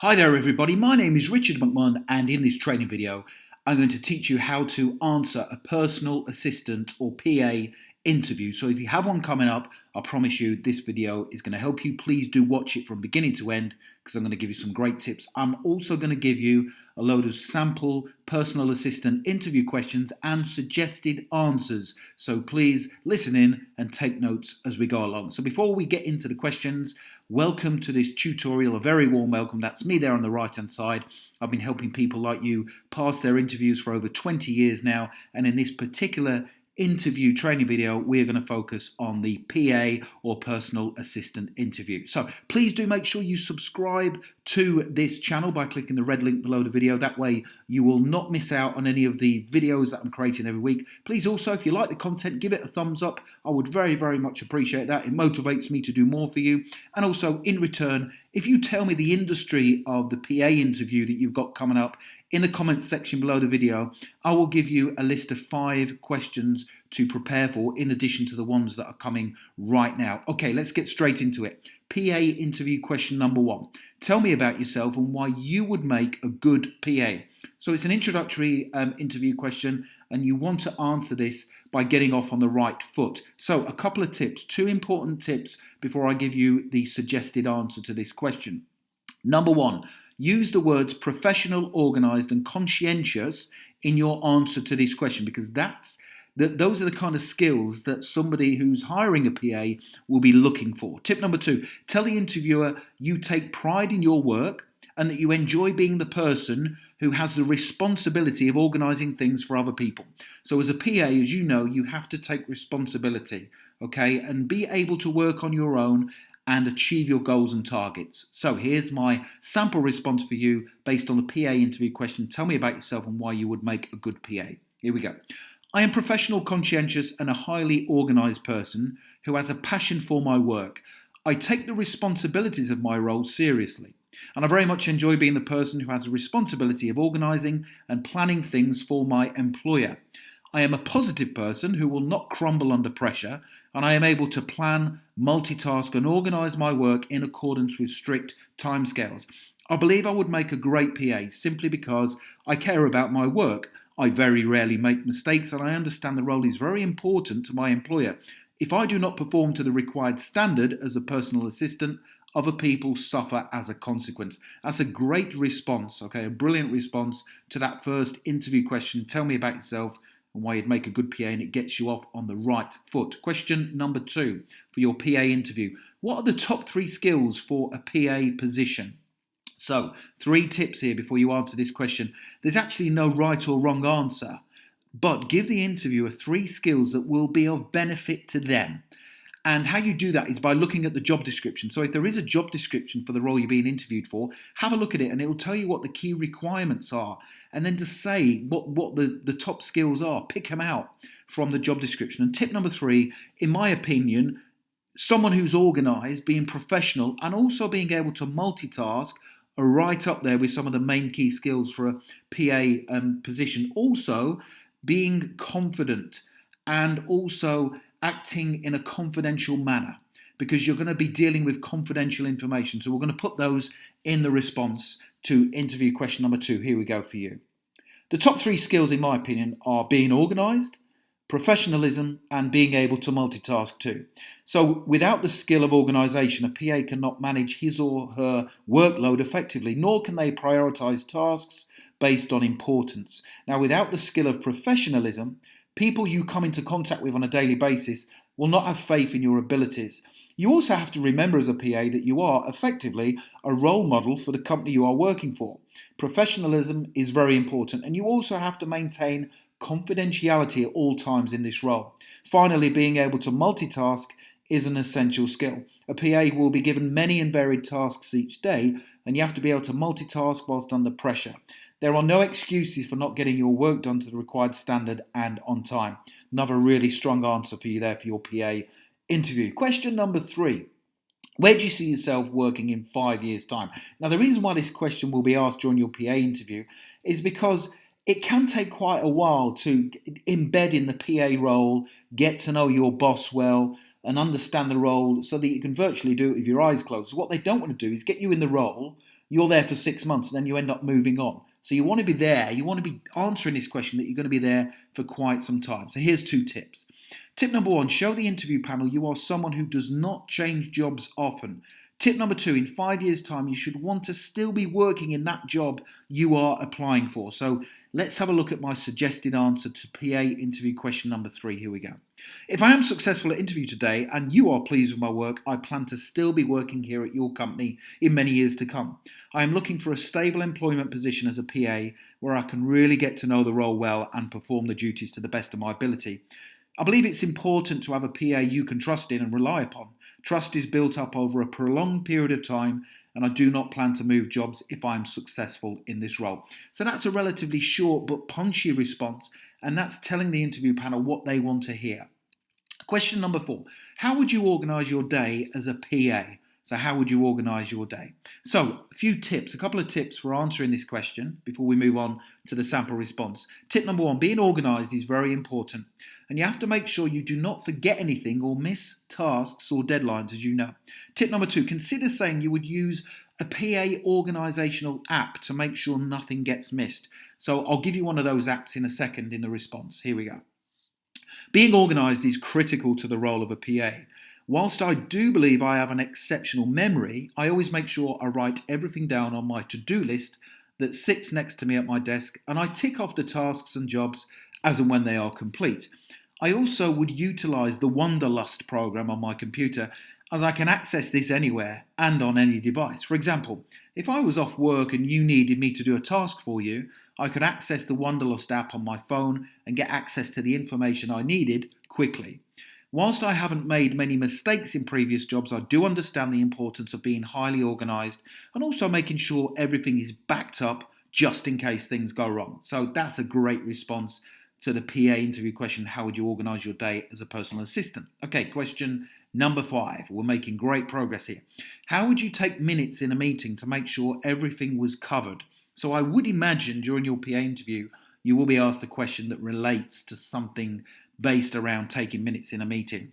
Hi there everybody, my name is Richard McMahon and in this training video I'm going to teach you how to answer a personal assistant or PA interview. So if you have one coming up, I promise you this video is going to help you. Please do watch it from beginning to end because I'm going to give you some great tips. I'm also going to give you a load of sample personal assistant interview questions and suggested answers. So please listen in and take notes as we go along. So before we get into the questions, welcome to this tutorial, a very warm welcome. That's me there on the right hand side. I've been helping people like you pass their interviews for over 20 years now, and in this particular interview training video we're going to focus on the PA or personal assistant interview. So please do make sure you subscribe to this channel by clicking the red link below the video. That way you will not miss out on any of the videos that I'm creating every week. Please also, if you like the content, give it a thumbs up. I would very much appreciate that. It motivates me to do more for you. And also in return, if you tell me the industry of the PA interview that you've got coming up in the comments section below the video, I will give you a list of 5 questions to prepare for in addition to the ones that are coming right now. Okay, let's get straight into it. PA interview question number 1. Tell me about yourself and why you would make a good PA. So it's an introductory interview question and you want to answer this by getting off on the right foot. So a couple of tips, 2 important tips before I give you the suggested answer to this question. Number 1, use the words professional, organised and conscientious in your answer to this question, because those are the kind of skills that somebody who's hiring a PA will be looking for. Tip number 2, tell the interviewer you take pride in your work and that you enjoy being the person who has the responsibility of organising things for other people. So as a PA, as you know, you have to take responsibility, okay, and be able to work on your own and achieve your goals and targets. So here's my sample response for you based on the PA interview question. Tell me about yourself and why you would make a good PA. Here we go. I am professional, conscientious and a highly organised person who has a passion for my work. I take the responsibilities of my role seriously, and I very much enjoy being the person who has the responsibility of organising and planning things for my employer. I am a positive person who will not crumble under pressure, and I am able to plan, multitask and organise my work in accordance with strict timescales. I believe I would make a great PA simply because I care about my work. I very rarely make mistakes and I understand the role is very important to my employer. If I do not perform to the required standard as a personal assistant, other people suffer as a consequence. That's a great response, okay, a brilliant response to that first interview question. Tell me about yourself and why you'd make a good PA, and it gets you off on the right foot. Question number 2 for your PA interview. What are the top 3 skills for a PA position? So 3 tips here before you answer this question. There's actually no right or wrong answer, but give the interviewer 3 skills that will be of benefit to them. And how you do that is by looking at the job description. So if there is a job description for the role you're being interviewed for, have a look at it and it will tell you what the key requirements are. And then to say what the top skills are, pick them out from the job description. And tip number 3, in my opinion, someone who's organised, being professional and also being able to multitask are right up there with some of the main key skills for a PA position. Also, being confident and also acting in a confidential manner, because you're going to be dealing with confidential information. So we're going to put those in the response to interview question number 2. Here we go for you. The top 3 skills, in my opinion, are being organised, professionalism, and being able to multitask too. So without the skill of organisation, a PA cannot manage his or her workload effectively, nor can they prioritise tasks based on importance. Now, without the skill of professionalism, people you come into contact with on a daily basis will not have faith in your abilities. You also have to remember as a PA that you are effectively a role model for the company you are working for. Professionalism is very important, and you also have to maintain confidentiality at all times in this role. Finally, being able to multitask is an essential skill. A PA will be given many and varied tasks each day, and you have to be able to multitask whilst under pressure. There are no excuses for not getting your work done to the required standard and on time. Another really strong answer for you there for your PA interview. Question number 3. Where do you see yourself working in 5 years' time? Now, the reason why this question will be asked during your PA interview is because it can take quite a while to embed in the PA role, get to know your boss well, and understand the role so that you can virtually do it with your eyes closed. So what they don't want to do is get you in the role, you're there for 6 months and then you end up moving on. So you want to be there, you want to be answering this question that you're going to be there for quite some time. So here's 2 tips. Tip number 1, show the interview panel you are someone who does not change jobs often. Tip number 2, in 5 years' time, you should want to still be working in that job you are applying for. So let's have a look at my suggested answer to PA interview question number 3. Here we go. If I am successful at interview today and you are pleased with my work, I plan to still be working here at your company in many years to come. I am looking for a stable employment position as a PA where I can really get to know the role well and perform the duties to the best of my ability. I believe it's important to have a PA you can trust in and rely upon. Trust is built up over a prolonged period of time, and I do not plan to move jobs if I'm successful in this role. So that's a relatively short but punchy response, and that's telling the interview panel what they want to hear. Question number 4, how would you organise your day as a PA? So how would you organise your day? So a couple of tips for answering this question before we move on to the sample response. Tip number 1, being organised is very important. And you have to make sure you do not forget anything or miss tasks or deadlines, as you know. Tip number 2, consider saying you would use a PA organisational app to make sure nothing gets missed. So I'll give you one of those apps in a second in the response. Here we go. Being organised is critical to the role of a PA. Whilst I do believe I have an exceptional memory, I always make sure I write everything down on my to-do list that sits next to me at my desk, and I tick off the tasks and jobs as and when they are complete. I also would utilise the Wanderlust program on my computer, as I can access this anywhere and on any device. For example, if I was off work and you needed me to do a task for you, I could access the Wanderlust app on my phone and get access to the information I needed quickly. Whilst I haven't made many mistakes in previous jobs, I do understand the importance of being highly organised and also making sure everything is backed up just in case things go wrong. So that's a great response to the PA interview question, how would you organise your day as a personal assistant? Okay, question number 5. We're making great progress here. How would you take minutes in a meeting to make sure everything was covered? So I would imagine during your PA interview, you will be asked a question that relates to something based around taking minutes in a meeting.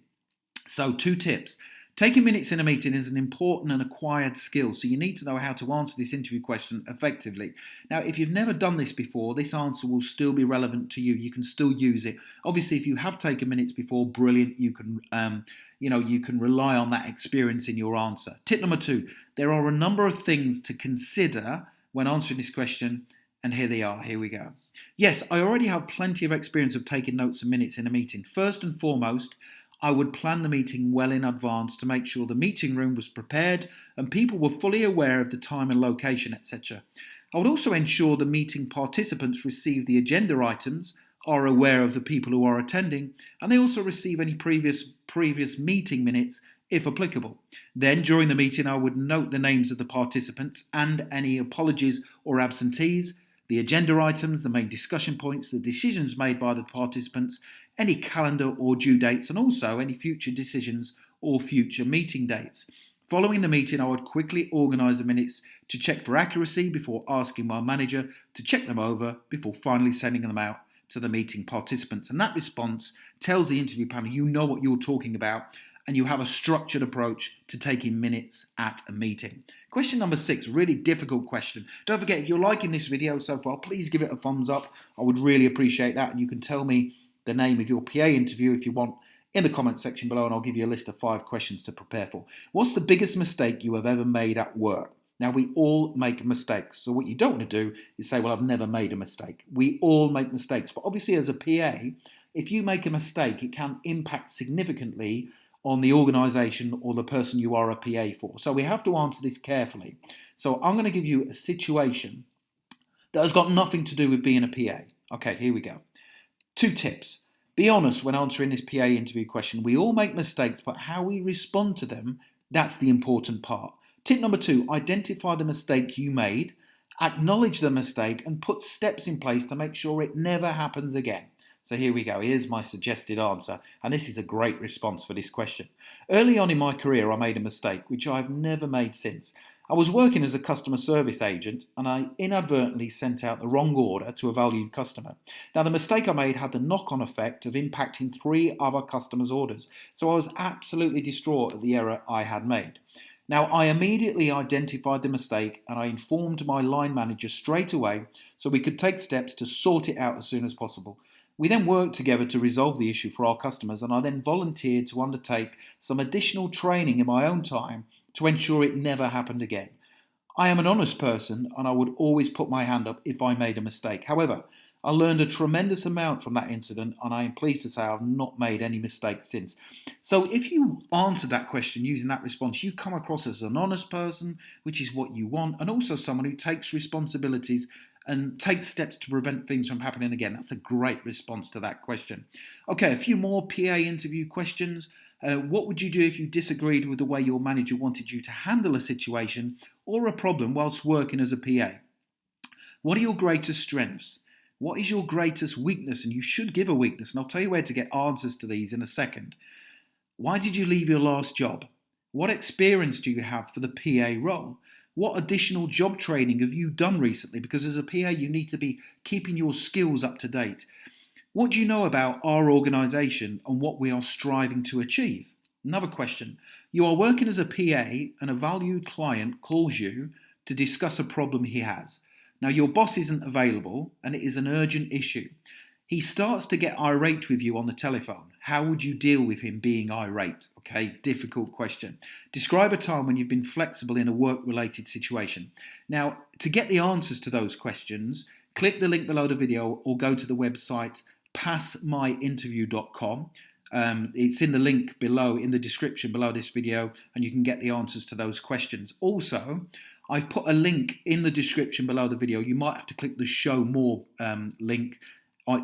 So 2 tips. Taking minutes in a meeting is an important and acquired skill, so you need to know how to answer this interview question effectively. Now, if you've never done this before, this answer will still be relevant to you. You can still use it. Obviously, if you have taken minutes before, brilliant. You can rely on that experience in your answer. Tip number 2, there are a number of things to consider when answering this question, and here they are. Here we go. Yes, I already have plenty of experience of taking notes and minutes in a meeting. First and foremost, I would plan the meeting well in advance to make sure the meeting room was prepared and people were fully aware of the time and location, etc. I would also ensure the meeting participants receive the agenda items, are aware of the people who are attending, and they also receive any previous meeting minutes if applicable. Then, during the meeting, I would note the names of the participants and any apologies or absentees, the agenda items, the main discussion points, the decisions made by the participants, any calendar or due dates, and also any future decisions or future meeting dates. Following the meeting, I would quickly organise the minutes to check for accuracy before asking my manager to check them over before finally sending them out to the meeting participants. And that response tells the interview panel you know what you're talking about and you have a structured approach to taking minutes at a meeting. Question number 6, really difficult question. Don't forget, if you're liking this video so far, please give it a thumbs up. I would really appreciate that. And you can tell me the name of your PA interview if you want in the comments section below, and I'll give you a list of 5 questions to prepare for. What's the biggest mistake you have ever made at work? Now, we all make mistakes. So what you don't want to do is say, well, I've never made a mistake. We all make mistakes. But obviously, as a PA, if you make a mistake, it can impact significantly on the organisation or the person you are a PA for. So we have to answer this carefully. So I'm going to give you a situation that has got nothing to do with being a PA. Okay, here we go. 2 tips. Be honest when answering this PA interview question. We all make mistakes, but how we respond to them, that's the important part. Tip number 2, identify the mistake you made, acknowledge the mistake, and put steps in place to make sure it never happens again. So here we go. Here's my suggested answer. And this is a great response for this question. Early on in my career, I made a mistake, which I've never made since. I was working as a customer service agent and I inadvertently sent out the wrong order to a valued customer. Now, the mistake I made had the knock-on effect of impacting 3 other customers' orders. So I was absolutely distraught at the error I had made. Now, I immediately identified the mistake and I informed my line manager straight away so we could take steps to sort it out as soon as possible. We then worked together to resolve the issue for our customers, and I then volunteered to undertake some additional training in my own time to ensure it never happened again. I am an honest person and I would always put my hand up if I made a mistake. However, I learned a tremendous amount from that incident and I am pleased to say I've not made any mistakes since. So if you answer that question using that response, you come across as an honest person, which is what you want, and also someone who takes responsibilities and takes steps to prevent things from happening again. That's a great response to that question. Okay, a few more PA interview questions. What would you do if you disagreed with the way your manager wanted you to handle a situation or a problem whilst working as a PA? What are your greatest strengths? What is your greatest weakness? And you should give a weakness, and I'll tell you where to get answers to these in a second. Why did you leave your last job? What experience do you have for the PA role? What additional job training have you done recently? Because as a PA, you need to be keeping your skills up to date. What do you know about our organisation and what we are striving to achieve? Another question. You are working as a PA and a valued client calls you to discuss a problem he has. Now, your boss isn't available and it is an urgent issue. He starts to get irate with you on the telephone. How would you deal with him being irate? Okay, difficult question. Describe a time when you've been flexible in a work-related situation. Now, to get the answers to those questions, click the link below the video or go to the website passmyinterview.com. It's in the link below, in the description below this video, and you can get the answers to those questions. Also, I've put a link in the description below the video. You might have to click the show more link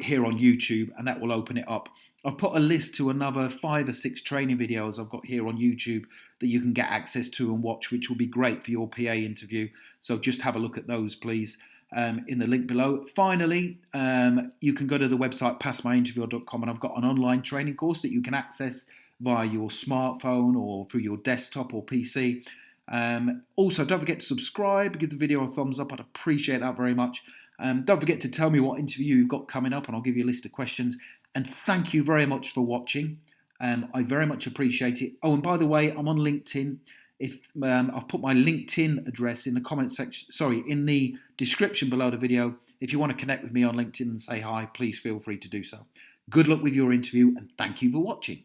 here on YouTube, and that will open it up. I've put a list to another 5 or 6 training videos I've got here on YouTube that you can get access to and watch, which will be great for your PA interview. So just have a look at those, please, in the link below. Finally, you can go to the website passmyinterview.com, and I've got an online training course that you can access via your smartphone or through your desktop or PC. Also, don't forget to subscribe, give the video a thumbs up. I'd appreciate that very much. Don't forget to tell me what interview you've got coming up, and I'll give you a list of questions. And thank you very much for watching. I very much appreciate it. Oh, and by the way, I'm on LinkedIn. If I've put my LinkedIn address in the comment section, in the description below the video. If you want to connect with me on LinkedIn and say hi, please feel free to do so. Good luck with your interview, and thank you for watching.